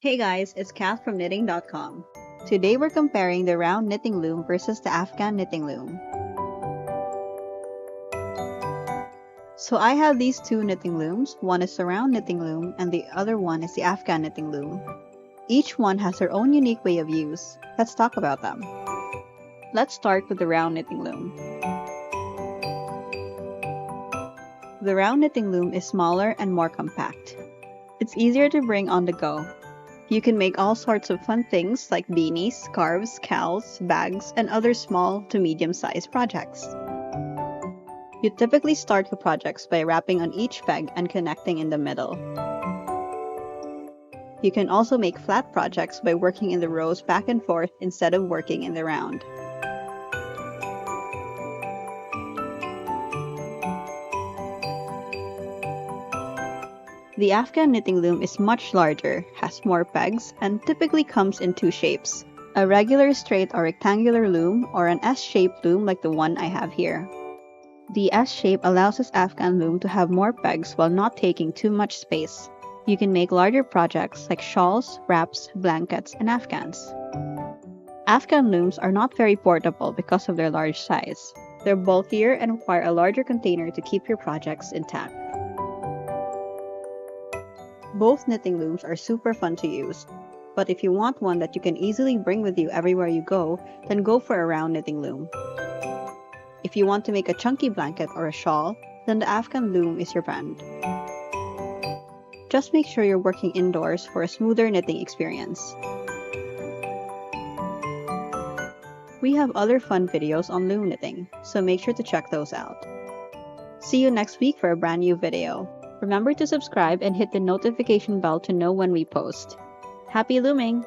Hey guys, it's Kath from knitting.com. Today we're comparing the round knitting loom versus the Afghan knitting loom. So I have these two knitting looms. One is the round knitting loom and the other one is the Afghan knitting loom. Each one has their own unique way of use. Let's talk about them. Let's start with the round knitting loom. The round knitting loom is smaller and more compact. It's easier to bring on the go. You can make all sorts of fun things like beanies, scarves, cowls, bags, and other small to medium-sized projects. You typically start your projects by wrapping on each peg and connecting in the middle. You can also make flat projects by working in the rows back and forth instead of working in the round. The Afghan knitting loom is much larger, has more pegs, and typically comes in two shapes: a regular straight or rectangular loom or an S-shaped loom like the one I have here. The S shape allows this Afghan loom to have more pegs while not taking too much space. You can make larger projects like shawls, wraps, blankets, and Afghans. Afghan looms are not very portable because of their large size. They're bulkier and require a larger container to keep your projects intact. Both knitting looms are super fun to use, but if you want one that you can easily bring with you everywhere you go, then go for a round knitting loom. If you want to make a chunky blanket or a shawl, then the Afghan loom is your friend. Just make sure you're working indoors for a smoother knitting experience. We have other fun videos on loom knitting, so make sure to check those out. See you next week for a brand new video. Remember to subscribe and hit the notification bell to know when we post. Happy looming!